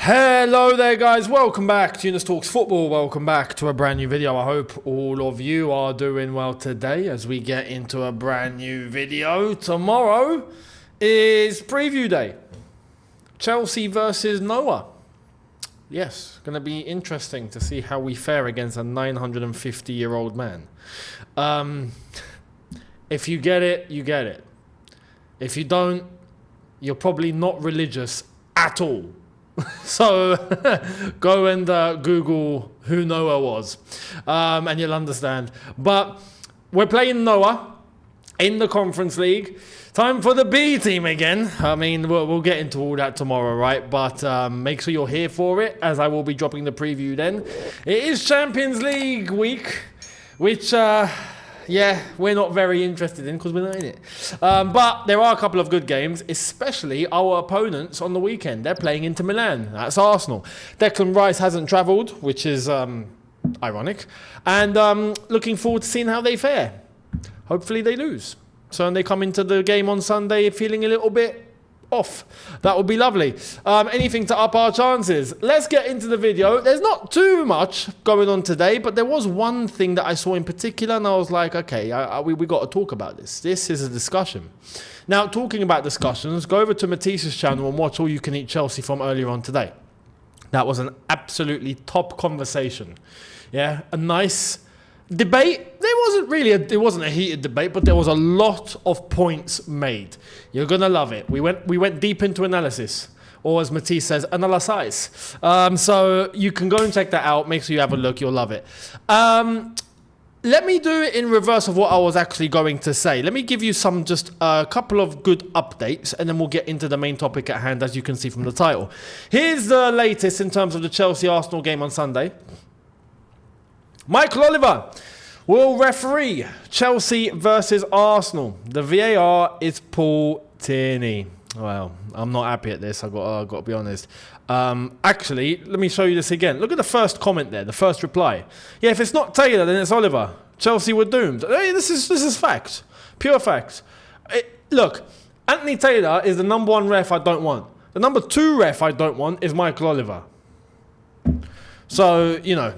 Hello there guys, welcome back to Younes Talks Football, welcome back to a brand new video. I hope all of you are doing well today as we get into a brand new video. Tomorrow is preview day, Chelsea versus Noah. Yes, going to be interesting to see how we fare against a 950-year-old man. If you get it, you get it. If you don't, you're probably not religious at all. So go and Google who Noah was and you'll understand. But we're playing Noah in the Conference League. Time for the B team again. I mean, we'll get into all that tomorrow, right? But make sure you're here for it, as I will be dropping the preview then. It is Champions League week, which yeah, we're not very interested in because we're not in it. But there are a couple of good games, especially our opponents on the weekend. They're playing Inter Milan. That's Arsenal. Declan Rice hasn't travelled, which is ironic. And looking forward to seeing how they fare. Hopefully they lose. So they come into the game on Sunday feeling a little bit off. That would be lovely. Anything to up our chances. Let's get into the video. There's not too much going on today, but there was one thing that I saw in particular, and I was like, okay, we got to talk about this. This is a discussion. Now, talking about discussions, go over to Matisse's channel and watch All You Can Eat Chelsea from earlier on today. That was an absolutely top conversation. Yeah, a nice debate. It wasn't a heated debate, but there was a lot of points made. You're gonna love it. We went deep into analysis, or as Matisse says, analysis. So you can go and check that out. Make sure you have a look. You'll love it. Let me do it in reverse of what I was actually going to say. Let me give you just a couple of good updates, and then we'll get into the main topic at hand, as you can see from the title. Here's the latest in terms of the Chelsea-Arsenal game on Sunday. Michael Oliver will referee Chelsea versus Arsenal. The VAR is Paul Tierney. Well, I'm not happy at this. I've got to be honest. Actually, let me show you this again. Look at the first comment there, the first reply. Yeah, if it's not Taylor, then it's Oliver. Chelsea were doomed. Hey, this is fact. Pure fact. Look, Anthony Taylor is the number one ref I don't want. The number two ref I don't want is Michael Oliver. So, you know,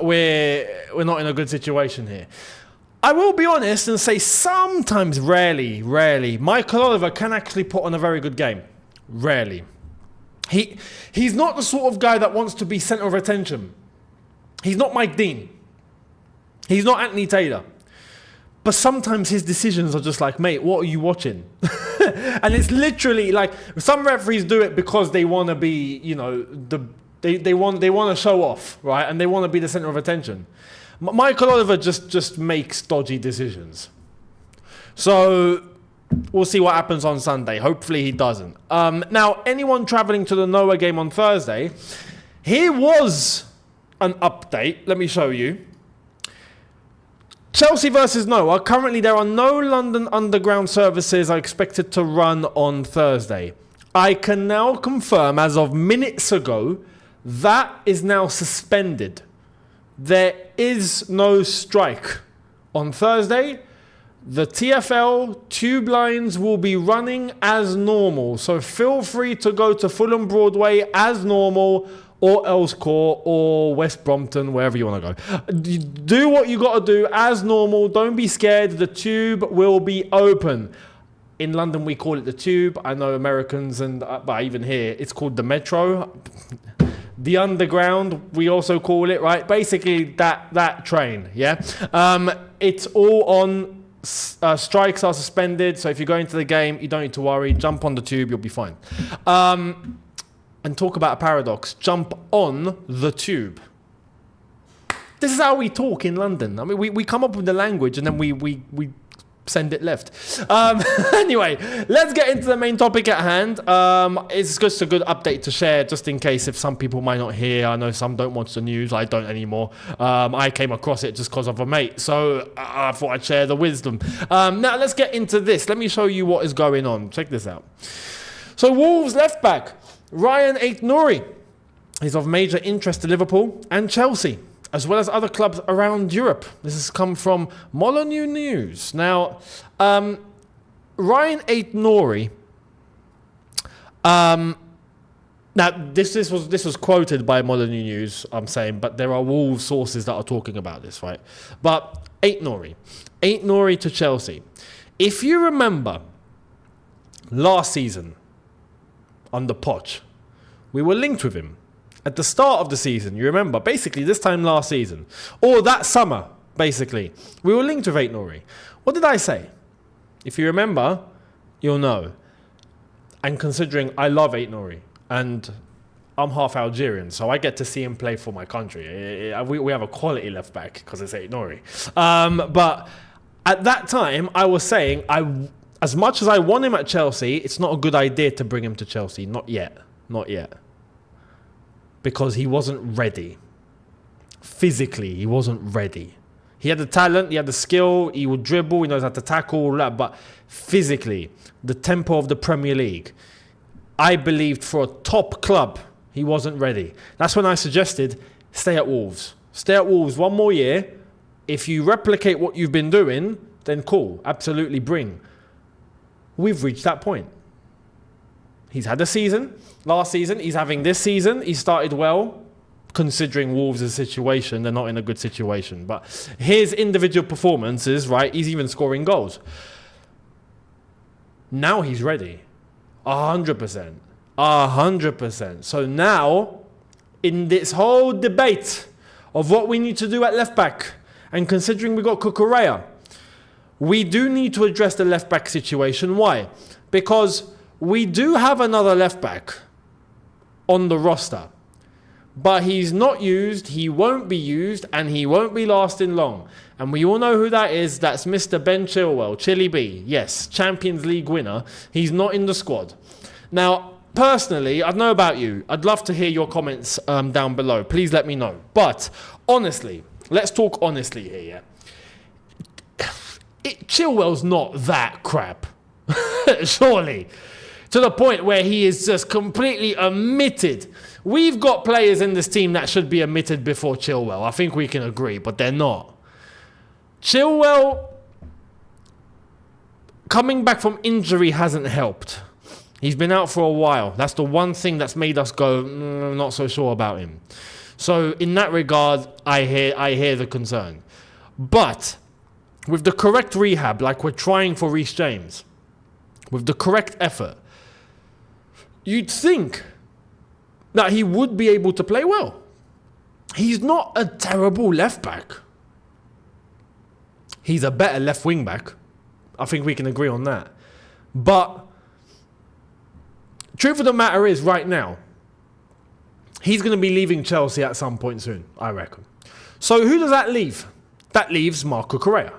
we're not in a good situation here. I will be honest and say sometimes, rarely, Michael Oliver can actually put on a very good game. Rarely. He's not the sort of guy that wants to be centre of attention. He's not Mike Dean. He's not Anthony Taylor. But sometimes his decisions are just like, mate, what are you watching? And it's literally like, some referees do it because they want to be, you know, They want to show off, right? And they want to be the center of attention. Michael Oliver just makes dodgy decisions. So we'll see what happens on Sunday. Hopefully he doesn't. Now, anyone traveling to the Noah game on Thursday, here was an update. Let me show you. Chelsea versus Noah. Currently, there are no London Underground services are expected to run on Thursday. I can now confirm, as of minutes ago, that is now suspended. There is no strike. On Thursday, the TfL tube lines will be running as normal. So feel free to go to Fulham Broadway as normal, or Elscourt, or West Brompton, wherever you want to go. Do what you got to do as normal. Don't be scared. The tube will be open. In London, we call it the tube. I know Americans, but even here, it's called the metro. The underground, we also call it, right? Basically, that train, yeah? It's all on, strikes are suspended, so if you're going to the game, you don't need to worry. Jump on the tube, you'll be fine. And talk about a paradox. Jump on the tube. This is how we talk in London. I mean, we come up with the language, and then we send it left. Anyway, let's get into the main topic at hand. It's just a good update to share, just in case if some people might not hear. I know some don't watch the news. I don't anymore. I came across it just because of a mate, so I thought I'd share the wisdom. Now let's get into this. Let me show you what is going on. Check this out. So Wolves left back Ryan Ait-Nouri is of major interest to Liverpool and Chelsea, as well as other clubs around Europe. This has come from Molyneux News. Now, Ryan Ait-Nouri Now, this was quoted by Molyneux News, I'm saying, but there are Wolves sources that are talking about this, right? But Ait-Nouri to Chelsea. If you remember, last season, under Poch, we were linked with him. At the start of the season, you remember, basically this time last season, or that summer, basically, we were linked with Ait-Nouri. What did I say? If you remember, you'll know. And considering I love Ait-Nouri, and I'm half Algerian, so I get to see him play for my country. We have a quality left back because it's Ait-Nouri. But at that time, I was saying, as much as I want him at Chelsea, it's not a good idea to bring him to Chelsea. Not yet. Because he wasn't ready. Physically, he wasn't ready. He had the talent, he had the skill, he would dribble, he knows how to tackle, all that. But physically, the tempo of the Premier League, I believed for a top club, he wasn't ready. That's when I suggested, stay at Wolves. Stay at Wolves 1 more year. If you replicate what you've been doing, then cool, absolutely bring. We've reached that point. He's had a season, last season, he's having this season, he started well. Considering Wolves' situation, they're not in a good situation. But his individual performances, right, he's even scoring goals. Now he's ready. 100%. 100%. So now, in this whole debate of what we need to do at left back, and considering we got Cucurella, we do need to address the left back situation. Why? Because we do have another left back on the roster. But he's not used, he won't be used, and he won't be lasting long. And we all know who that is. That's Mr. Ben Chilwell, Chilly B. Yes, Champions League winner. He's not in the squad. Now, personally, I don't know about you. I'd love to hear your comments down below. Please let me know. But honestly, let's talk honestly here. Yeah? Chilwell's not that crap. Surely. To the point where he is just completely omitted. We've got players in this team that should be omitted before Chilwell. I think we can agree, but they're not. Chilwell, coming back from injury hasn't helped. He's been out for a while. That's the one thing that's made us go, not so sure about him. So in that regard, I hear the concern. But with the correct rehab, like we're trying for Reece James, with the correct effort, you'd think that he would be able to play well. He's not a terrible left back. He's a better left wing back. I think we can agree on that. But truth of the matter is, right now, he's going to be leaving Chelsea at some point soon, I reckon. So who does that leave? That leaves Marco Correa.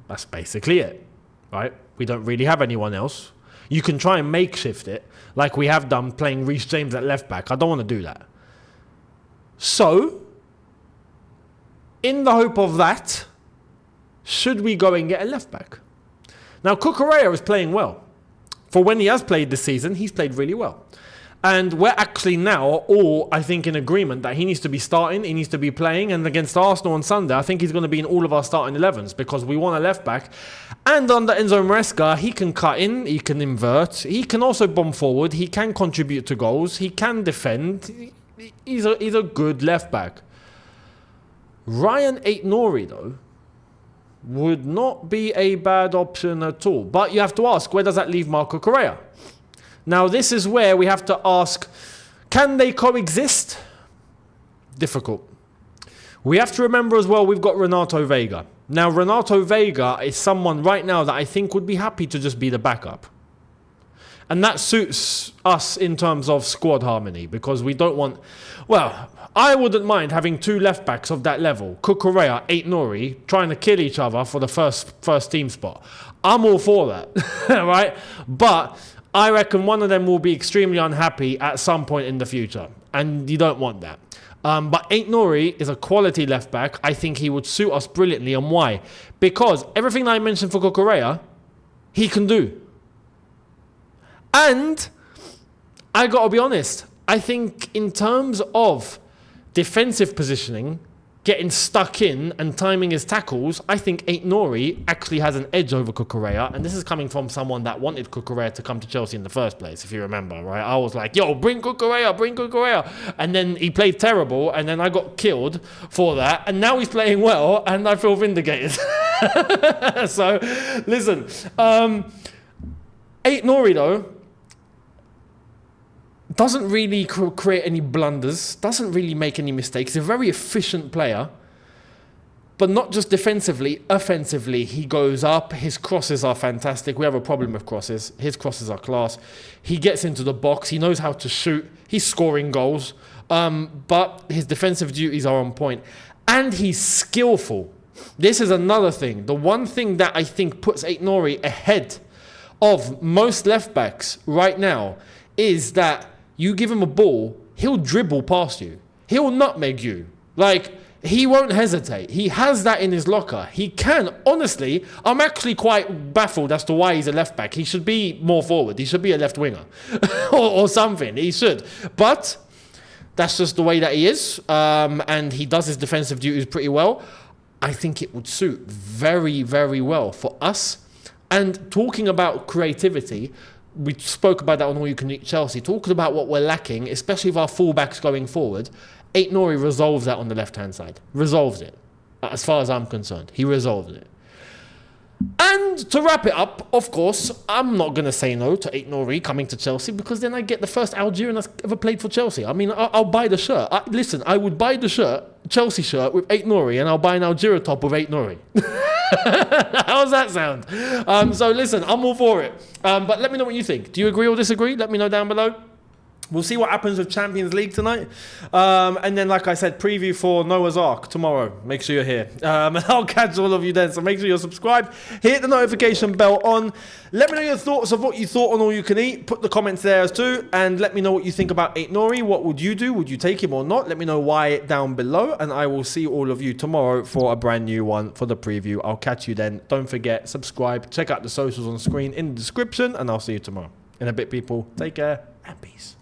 That's basically it, right? We don't really have anyone else. You can try and makeshift it, like we have done playing Reece James at left back. I don't want to do that. So, in the hope of that, should we go and get a left back? Now, Cucurella is playing well. For when he has played this season, he's played really well. And we're actually now all, I think, in agreement that he needs to be starting, he needs to be playing, and against Arsenal on Sunday, I think he's going to be in all of our starting 11s because we want a left back. And under Enzo Maresca, he can cut in, he can invert, he can also bomb forward, he can contribute to goals, he can defend. He's a good left back. Ryan Ait-Nouri, though, would not be a bad option at all. But you have to ask, where does that leave Marco Correa? Now, this is where we have to ask, can they coexist? Difficult. We have to remember as well, we've got Renato Vega. Now, Renato Vega is someone right now that I think would be happy to just be the backup. And that suits us in terms of squad harmony because we don't want... Well, I wouldn't mind having 2 left-backs of that level, Cucurella, Ait-Nouri, trying to kill each other for the first team spot. I'm all for that, right? But I reckon one of them will be extremely unhappy at some point in the future. And you don't want that. But Ait-Nouri is a quality left-back. I think he would suit us brilliantly. And why? Because everything I mentioned for Cucurella, he can do. And I got to be honest, I think in terms of defensive positioning, getting stuck in and timing his tackles, I think Ait-Nouri actually has an edge over Cucurella. And this is coming from someone that wanted Cucurella to come to Chelsea in the first place, if you remember, right? I was like, yo, bring Cucurella. And then he played terrible, and then I got killed for that. And now he's playing well, and I feel vindicated. So, listen, Ait-Nouri, though, doesn't really create any blunders, doesn't really make any mistakes. He's a very efficient player, but not just defensively, offensively, he goes up. His crosses are fantastic. We have a problem with crosses. His crosses are class. He gets into the box. He knows how to shoot. He's scoring goals, but his defensive duties are on point. And he's skillful. This is another thing. The one thing that I think puts Ait-Nouri ahead of most left-backs right now is that you give him a ball, he'll dribble past you. He'll nutmeg you. Like, he won't hesitate. He has that in his locker. He can. Honestly, I'm actually quite baffled as to why he's a left back. He should be more forward. He should be a left winger or something. He should. But that's just the way that he is. And he does his defensive duties pretty well. I think it would suit very, very well for us. And talking about creativity, we spoke about that on All You Can Eat Chelsea. Talking about what we're lacking, especially with our fullbacks going forward, Ait-Nouri resolves that on the left-hand side. Resolves it. As far as I'm concerned, he resolved it. And to wrap it up, of course, I'm not going to say no to Ait-Nouri coming to Chelsea, because then I get the first Algerian that's ever played for Chelsea. I mean, I'll buy the shirt. Listen, I would buy the shirt, Chelsea shirt with Ait-Nouri, and I'll buy an Algeria top with Ait-Nouri. How's that sound? So listen, I'm all for it. But let me know what you think. Do you agree or disagree? Let me know down below. We'll see what happens with Champions League tonight. And then, like I said, preview for Noah's Ark tomorrow. Make sure you're here. And I'll catch all of you then. So make sure you're subscribed. Hit the notification bell on. Let me know your thoughts of what you thought on All You Can Eat. Put the comments there as too. And let me know what you think about Ait-Nouri. What would you do? Would you take him or not? Let me know why down below. And I will see all of you tomorrow for a brand new one for the preview. I'll catch you then. Don't forget, subscribe. Check out the socials on screen in the description. And I'll see you tomorrow. In a bit, people. Take care and peace.